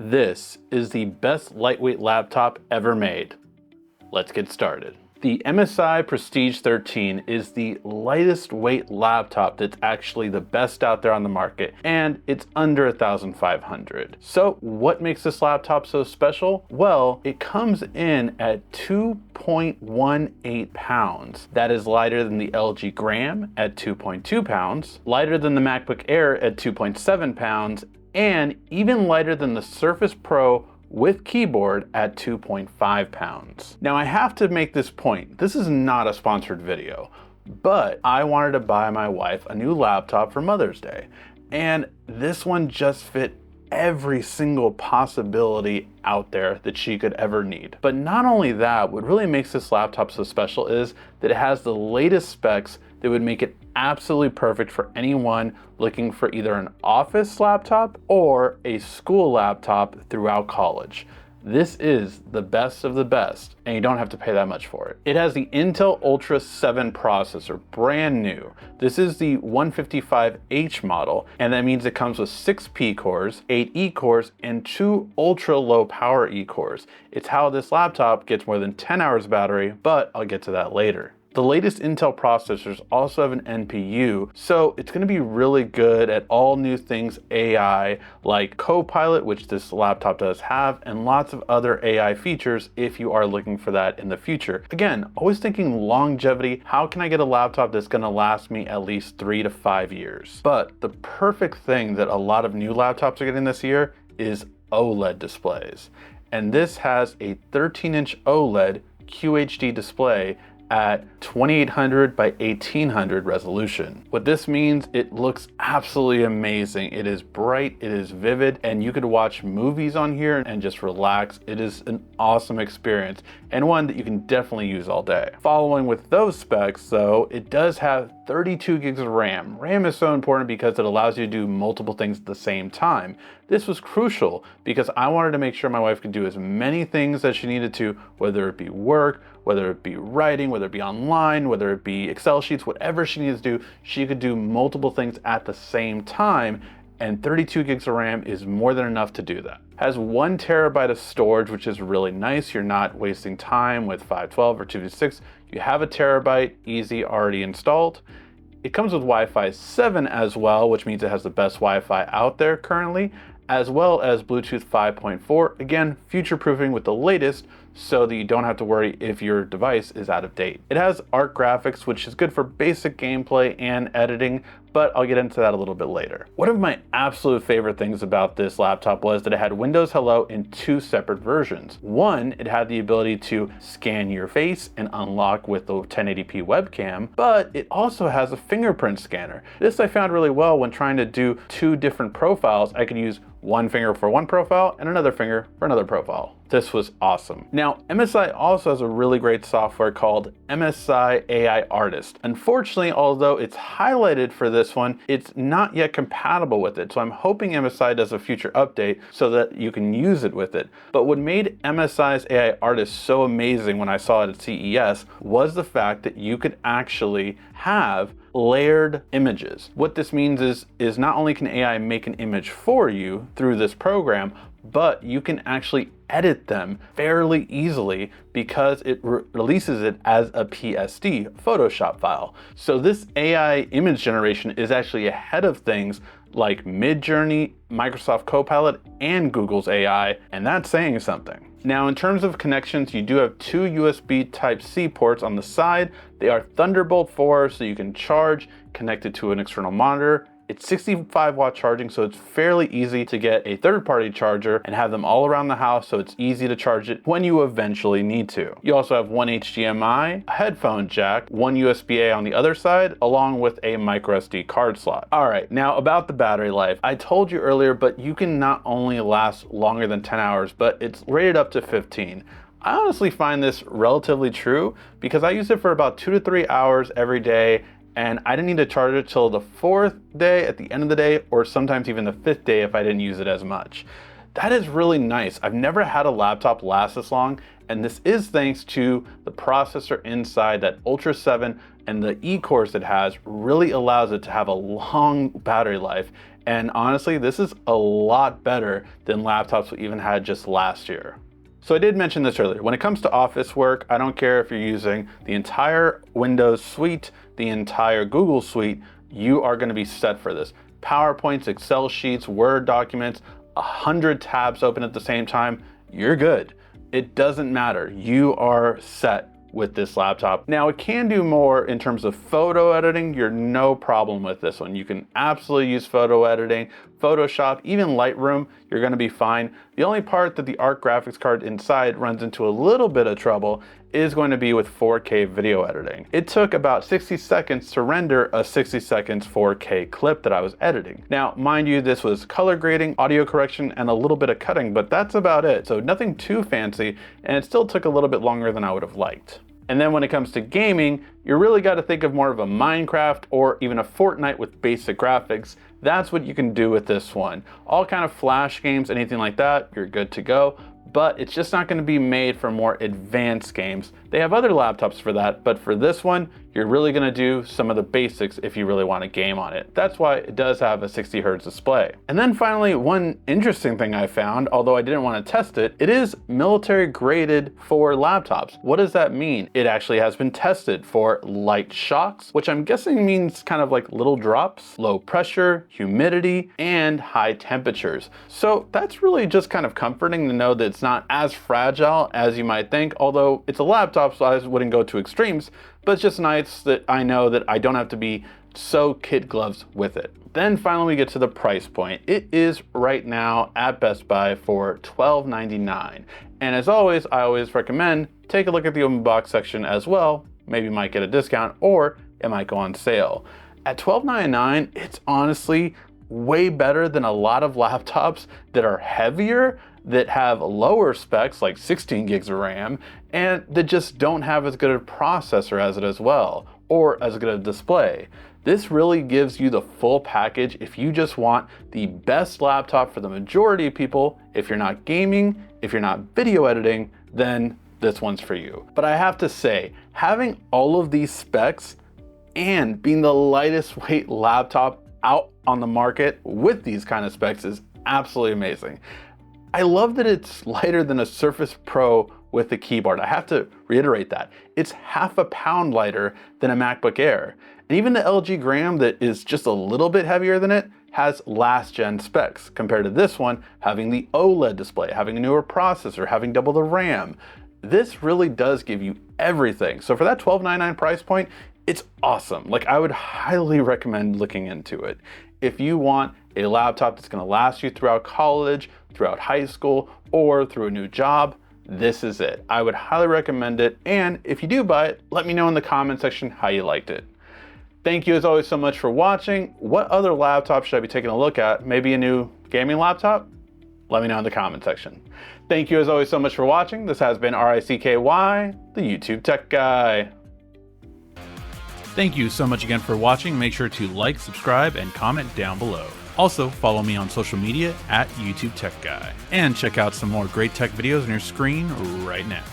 This is the best lightweight laptop ever made. Let's get started. The MSI Prestige 13 is the lightest weight laptop that's actually the best out there on the market, and it's under $1,500. So what makes this laptop so special? Well, it comes in at 2.18 pounds. That is lighter than the LG Gram at 2.2 pounds, lighter than the MacBook Air at 2.7 pounds, and even lighter than the Surface Pro with keyboard at 2.5 pounds. Now I have to make this point. This is not a sponsored video, but I wanted to buy my wife a new laptop for Mother's Day. And this one just fit every single possibility out there that she could ever need. But not only that, what really makes this laptop so special is that it has the latest specs that would make it absolutely perfect for anyone looking for either an office laptop or a school laptop throughout college. This is the best of the best, and you don't have to pay that much for it. It has the Intel Ultra 7 processor, brand new. This is the 155H model, and that means it comes with 6 P cores, 8 E cores, and 2 ultra low power E cores. It's how this laptop gets more than 10 hours battery, but I'll get to that later. The latest Intel processors also have an NPU, so it's going to be really good at all new things AI, like Copilot, which this laptop does have, and lots of other AI features if you are looking for that in the future. Again, always thinking longevity. How can I get a laptop that's going to last me at least 3 to 5 years? But the perfect thing that a lot of new laptops are getting this year is OLED displays. And this has a 13-inch OLED QHD display at 2800 by 1800 resolution. What this means, it looks absolutely amazing. It is bright, it is vivid, and you could watch movies on here and just relax. It is an awesome experience and one that you can definitely use all day. Following with those specs though, it does have 32 gigs of RAM. RAM is so important because it allows you to do multiple things at the same time. This was crucial because I wanted to make sure my wife could do as many things as she needed to, whether it be work, whether it be writing, whether it be online, whether it be Excel sheets, whatever she needs to do, she could do multiple things at the same time, and 32 gigs of RAM is more than enough to do that. Has 1 terabyte of storage, which is really nice. You're not wasting time with 512 or 256. You have a terabyte, easy, already installed. It comes with Wi-Fi 7 as well, which means it has the best Wi-Fi out there currently, as well as Bluetooth 5.4. Again, future-proofing with the latest so that you don't have to worry if your device is out of date. It has art graphics, which is good for basic gameplay and editing, but I'll get into that a little bit later. One of my absolute favorite things about this laptop was that it had Windows Hello in 2 separate versions. One, it had the ability to scan your face and unlock with the 1080p webcam, but it also has a fingerprint scanner. This I found really well when trying to do 2 different profiles. I could use one finger for one profile and another finger for another profile. This was awesome. Now, MSI also has a really great software called MSI AI Artist. Unfortunately, although it's highlighted for this one, it's not yet compatible with it. So I'm hoping MSI does a future update so that you can use it with it. But what made MSI's AI Artist so amazing when I saw it at CES was the fact that you could actually have layered images. What this means is not only can AI make an image for you through this program, but you can actually edit them fairly easily because it releases it as a PSD Photoshop file. So this AI image generation is actually ahead of things like Midjourney, Microsoft Copilot, and Google's AI, and that's saying something. Now, in terms of connections, you do have 2 USB Type-C ports on the side. They are Thunderbolt 4, so you can charge connected to an external monitor. It's 65-watt charging, so it's fairly easy to get a third-party charger and have them all around the house, so it's easy to charge it when you eventually need to. You also have 1 HDMI, a headphone jack, 1 USB-A on the other side, along with a microSD card slot. All right, now about the battery life. I told you earlier, but you can not only last longer than 10 hours, but it's rated up to 15. I honestly find this relatively true because I use it for about 2 to 3 hours every day, and I didn't need to charge it till the 4th day at the end of the day, or sometimes even the 5th day if I didn't use it as much. That is really nice. I've never had a laptop last this long, and this is thanks to the processor inside. That Ultra 7 and the E cores it has really allows it to have a long battery life, And honestly, this is a lot better than laptops we even had just last year. So I did mention this earlier. When it comes to office work, I don't care if you're using the entire Windows suite, the entire Google suite, you are going to be set for this. PowerPoints, Excel sheets, Word documents, 100 tabs open at the same time, you're good. It doesn't matter. You are set with this laptop. Now it can do more in terms of photo editing. You're no problem with this one. You can absolutely use photo editing, Photoshop, even Lightroom, you're gonna be fine. The only part that the ARC graphics card inside runs into a little bit of trouble is going to be with 4K video editing. It took about 60 seconds to render a 60 seconds 4K clip that I was editing. Now, mind you, this was color grading, audio correction, and a little bit of cutting, but that's about it. So nothing too fancy, and it still took a little bit longer than I would have liked. And then when it comes to gaming, you really got to think of more of a Minecraft or even a Fortnite with basic graphics. That's what you can do with this one. All kind of Flash games, anything like that, you're good to go. But it's just not going to be made for more advanced games. They have other laptops for that, but for this one, you're really going to do some of the basics if you really want to game on it. That's why it does have a 60 Hz display. And then finally, one interesting thing I found, although I didn't want to test it, it is military graded for laptops. What does that mean? It actually has been tested for light shocks, which I'm guessing means kind of like little drops, low pressure, humidity, and high temperatures. So that's really just kind of comforting to know that it's not as fragile as you might think, although it's a laptop, so I wouldn't go to extremes, but it's just nice that I know that I don't have to be so kid gloves with it. Then finally we get to the price point. It is right now at Best Buy for $12.99. And as always, I always recommend take a look at the open box section as well. Maybe you might get a discount or it might go on sale. At $12.99, it's honestly way better than a lot of laptops that are heavier, that have lower specs like 16 gigs of RAM, and that just don't have as good a processor as it as well, or as good a display. This really gives you the full package if you just want the best laptop for the majority of people. If you're not gaming, if you're not video editing, then this one's for you. But I have to say, having all of these specs and being the lightest weight laptop out on the market with these kind of specs is absolutely amazing. I love that it's lighter than a Surface Pro with the keyboard. I have to reiterate that. It's half a pound lighter than a MacBook Air. And even the LG Gram that is just a little bit heavier than it has last gen specs compared to this one having the OLED display, having a newer processor, having double the RAM. This really does give you everything. So for that $12.99 price point, it's awesome. Like, I would highly recommend looking into it. If you want a laptop that's gonna last you throughout college, throughout high school, or through a new job, this is it. I would highly recommend it. And if you do buy it, let me know in the comment section how you liked it. Thank you as always so much for watching. What other laptop should I be taking a look at? Maybe a new gaming laptop? Let me know in the comment section. Thank you as always so much for watching. This has been RICKY, the YouTube Tech Guy. Thank you so much again for watching. Make sure to like, subscribe, and comment down below. Also, follow me on social media at YouTube Tech Guy. And check out some more great tech videos on your screen right now.